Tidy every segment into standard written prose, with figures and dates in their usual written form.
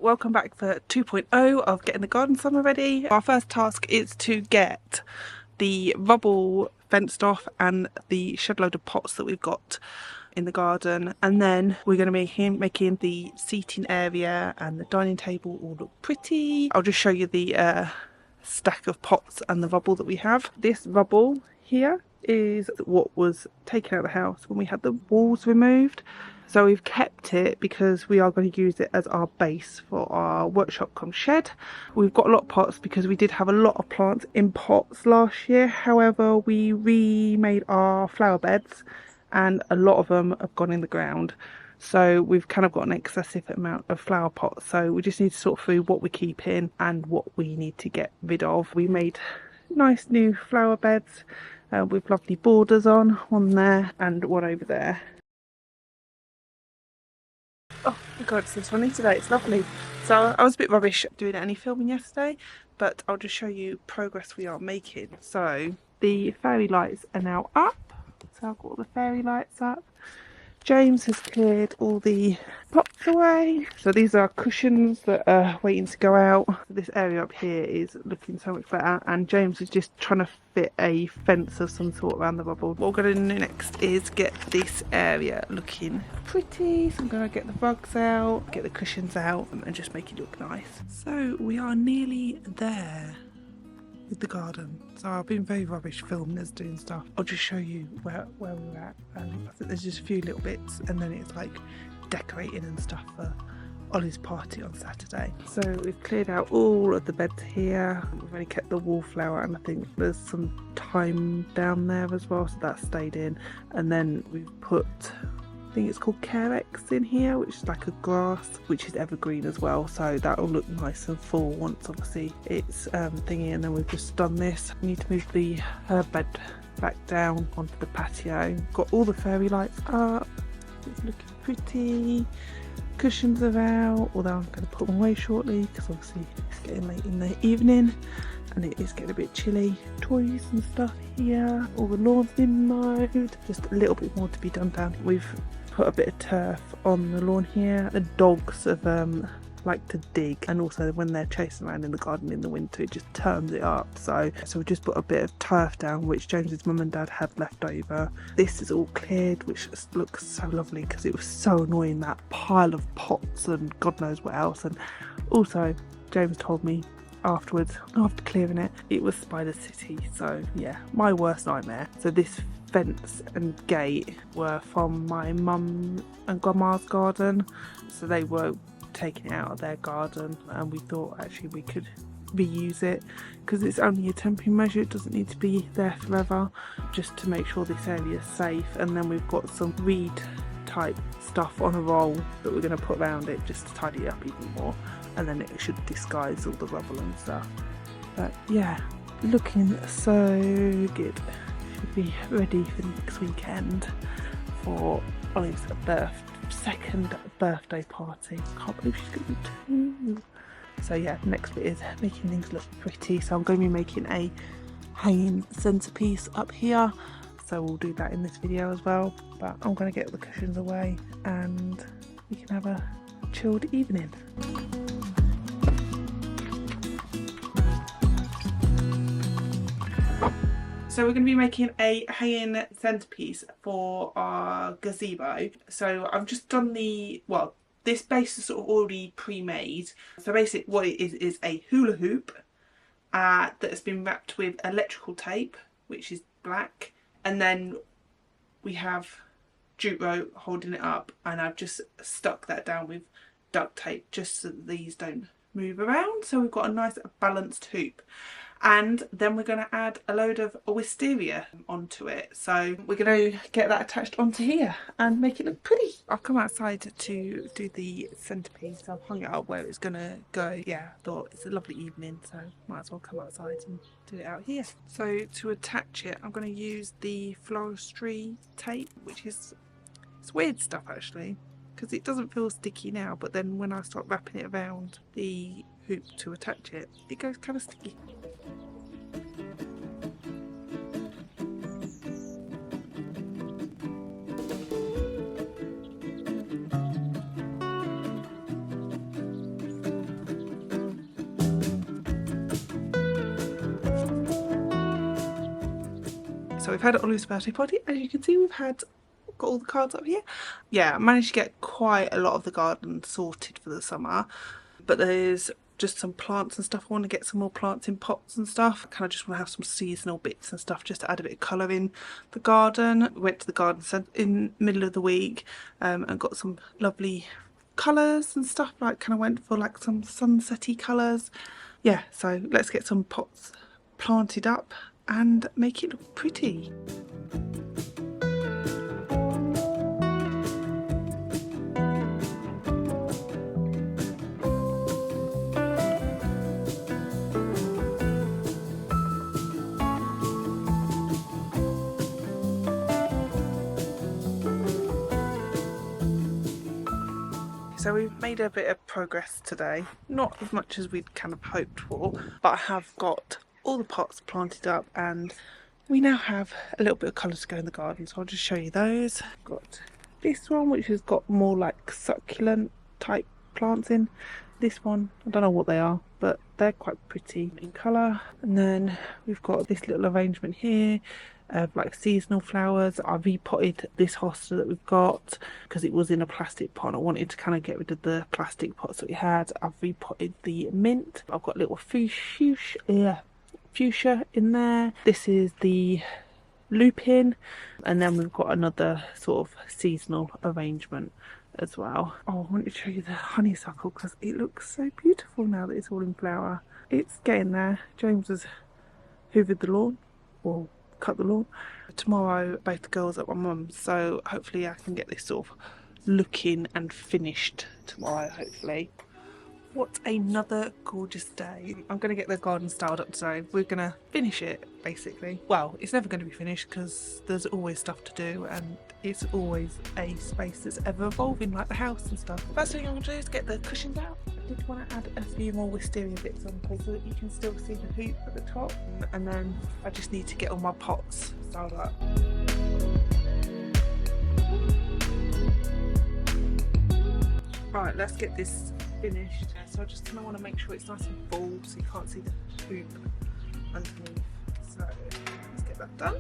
Welcome back for 2.0 of getting the garden summer ready. Our first task is to get the rubble fenced off and the shed load of pots that we've got in the garden, and then we're going to be making the seating area and the dining table all look pretty. I'll just show you the stack of pots and the rubble that we have. This rubble here is what was taken out of the house when we had the walls removed. So we've kept it because we are going to use it as our base for our workshop cum shed. We've got a lot of pots because we did have a lot of plants in pots last year. However, we remade our flower beds and a lot of them have gone in the ground. So we've kind of got an excessive amount of flower pots. So we just need to sort through what we keep in and what we need to get rid of. We made nice new flower beds with lovely borders on there and one over there. Oh my god, it's so sunny today, it's lovely. So I was a bit rubbish doing any filming yesterday, but I'll just show you progress we are making. So the fairy lights are now up. So I've got all the fairy lights up. James has cleared all the pots away. So these are cushions that are waiting to go out. This area up here is looking so much better, and James is just trying to fit a fence of some sort around the rubble. What we're going to do next is get this area looking pretty. So I'm going to get the rugs out, get the cushions out, and just make it look nice. So we are nearly there with the garden. So I've been very rubbish filming us doing stuff. I'll just show you where we're at. I think there's just a few little bits, and then it's like decorating and stuff for Ollie's party on Saturday. So we've cleared out all of the beds here. We've only kept the wallflower, and I think there's some thyme down there as well, so that stayed in. And then we've put, I think it's called Carex in here, which is like a grass, which is evergreen as well, so that'll look nice and full once obviously it's thingy. And then we've just done this. We need to move the herb bed back down onto the patio. Got all the fairy lights up, it's looking pretty. Cushions are out, although I'm going to put them away shortly because obviously it's getting late in the evening and it is getting a bit chilly. Toys and stuff here, all the lawn's been mowed, just a little bit more to be done down here. We've put a bit of turf on the lawn here. The dogs have like to dig, and also when they're chasing around in the garden in the winter it just turns it up. So we just put a bit of turf down, which James's mum and dad had left over. This is all cleared, which looks so lovely because it was so annoying, that pile of pots and God knows what else. And also James told me afterwards, after clearing it, it was Spider City. So yeah, my worst nightmare. So this fence and gate were from my mum and grandma's garden, so they were taking it out of their garden, and we thought actually we could reuse it because it's only a temporary measure. It doesn't need to be there forever, just to make sure this area is safe. And then we've got some reed type stuff on a roll that we're going to put around it just to tidy it up even more, and then it should disguise all the rubble and stuff. But yeah, looking so good. Should be ready for next weekend for Ollie's second birthday party. Can't believe she's going to be 2. So yeah, next bit is making things look pretty. So I'm going to be making a hanging centerpiece up here, so we'll do that in this video as well. But I'm going to get the cushions away and we can have a chilled evening. So we're going to be making a hanging centerpiece for our gazebo. So I've just done this base is sort of already pre-made. So basically what it is a hula hoop that has been wrapped with electrical tape, which is black. And then we have jute rope holding it up, and I've just stuck that down with duct tape just so that these don't move around. So we've got a nice balanced hoop. And then we're going to add a load of wisteria onto it. So we're going to get that attached onto here and make it look pretty. I'll come outside to do the centerpiece. I've hung it up where it's going to go. Yeah, I thought it's a lovely evening, so might as well come outside and do it out here. So to attach it, I'm going to use the floristry tape, which is, it's weird stuff actually, because it doesn't feel sticky now, but then when I start wrapping it around the hoop to attach it, it goes kind of sticky. So we've had Olive's birthday party. As you can see, got all the cards up here. Yeah, I managed to get quite a lot of the garden sorted for the summer, but there's just some plants and stuff. I want to get some more plants in pots and stuff. I kind of just want to have some seasonal bits and stuff just to add a bit of colour in the garden. We went to the garden centre in the middle of the week and got some lovely colours and stuff. Like kind of went for like some sunsetty colours. Yeah, so let's get some pots planted up and make it look pretty. So we've made a bit of progress today, not as much as we'd kind of hoped for, but I have got all the pots planted up and we now have a little bit of colour to go in the garden, so I'll just show you those. I've got this one which has got more like succulent type plants in. This one, I don't know what they are, but they're quite pretty in colour. And then we've got this little arrangement here of like seasonal flowers. I repotted this hosta that we've got because it was in a plastic pot. I wanted to kind of get rid of the plastic pots that we had. I've repotted the mint. I've got little fuchsia in there. This is the lupin, and then we've got another sort of seasonal arrangement as well. Oh, I wanted to show you the honeysuckle because it looks so beautiful now that it's all in flower. It's getting there. James has hoovered the lawn, or cut the lawn. Tomorrow both the girls at my mum's, so hopefully I can get this sort of looking and finished tomorrow, hopefully. What another gorgeous day. I'm going to get the garden styled up today. We're going to finish it basically. Well, it's never going to be finished because there's always stuff to do and it's always a space that's ever evolving, like the house and stuff. First thing I'm going to do is get the cushions out. I did want to add a few more wisteria bits on so that you can still see the hoop at the top, and then I just need to get all my pots styled up. Right, let's get this finished. So I just kind of want to make sure it's nice and full so you can't see the hoop underneath. So let's get that done.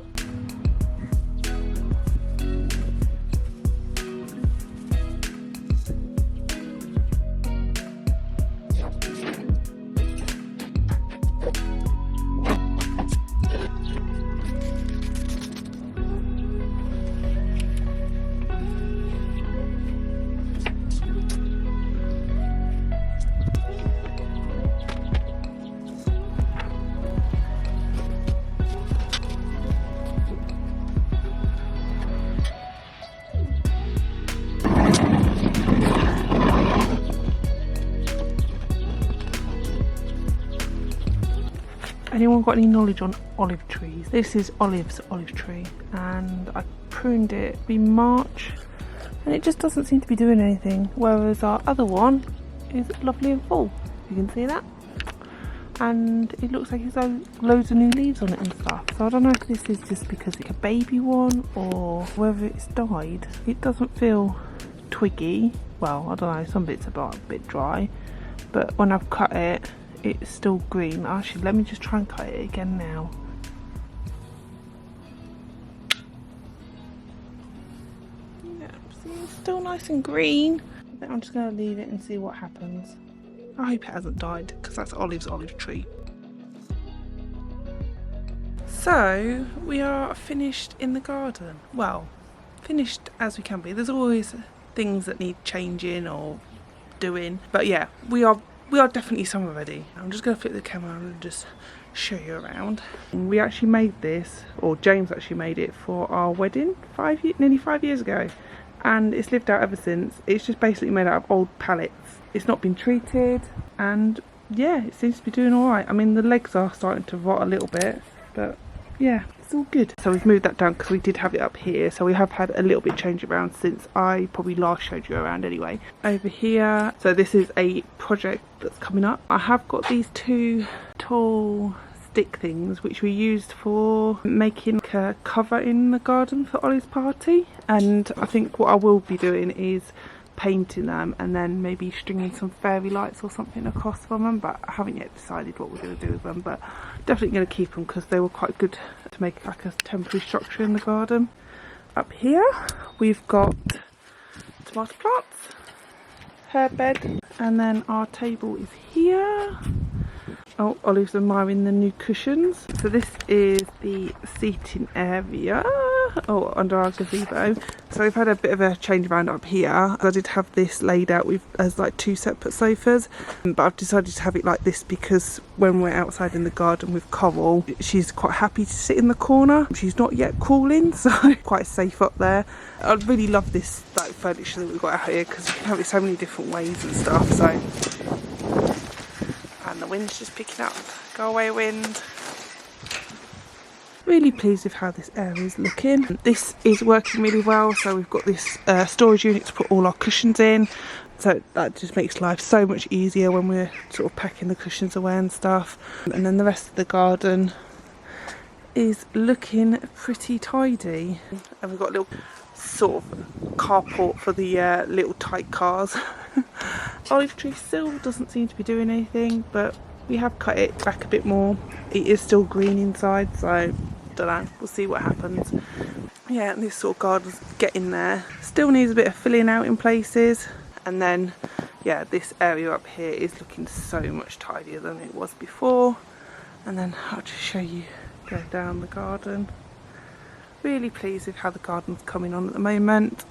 Anyone got any knowledge on olive trees? This is Olive's olive tree and I pruned it in March and it just doesn't seem to be doing anything, whereas our other one is lovely and full. You can see that, and it looks like it's got loads of new leaves on it and stuff. So I don't know if this is just because it's a baby one or whether it's died. It doesn't feel twiggy. Well, I don't know, some bits are a bit dry, but when I've cut it, it's still green. Actually, let me just try and cut it again now. Yeah, see, it's still nice and green. I think I'm just going to leave it and see what happens. I hope it hasn't died because that's Olive's olive tree. So we are finished in the garden. Well, finished as we can be. There's always things that need changing or doing, but yeah, we are definitely summer ready. I'm just going to flip the camera and just show you around. We actually made this, or James actually made it for our wedding nearly 5 years ago, and it's lived out ever since. It's just basically made out of old pallets. It's not been treated, and yeah, it seems to be doing alright. I mean, the legs are starting to rot a little bit, but yeah, it's all good. So we've moved that down because we did have it up here, so we have had a little bit change around since I probably last showed you around anyway. Over here, so this is a project that's coming up. I have got these two tall stick things which we used for making a cover in the garden for Ollie's party, and I think what I will be doing is painting them and then maybe stringing some fairy lights or something across from them, but I haven't yet decided what we're going to do with them, but definitely going to keep them because they were quite good to make like a temporary structure in the garden. Up here we've got tomato plants, herb bed, and then our table is here. Oh, Olive's admiring the new cushions. So this is the seating area, oh, under our gazebo. So we've had a bit of a change around up here. I did have this laid out as like 2 separate sofas, but I've decided to have it like this because when we're outside in the garden with Coral, she's quite happy to sit in the corner. She's not yet crawling, so quite safe up there. I really love this like furniture that we've got out here because you can have it so many different ways and stuff. So. And the wind's just picking up. Go away, wind. Really pleased with how this area is looking. This is working really well. So we've got this storage unit to put all our cushions in. So that just makes life so much easier when we're sort of packing the cushions away and stuff. And then the rest of the garden is looking pretty tidy. And we've got a little sort of carport for the little tight cars. Olive tree still doesn't seem to be doing anything, but we have cut it back a bit more. It is still green inside, so don't know, we'll see what happens. Yeah, this sort of garden's getting there. Still needs a bit of filling out in places, and then yeah, this area up here is looking so much tidier than it was before. And then I'll just show you go down the garden. Really pleased with how the garden's coming on at the moment.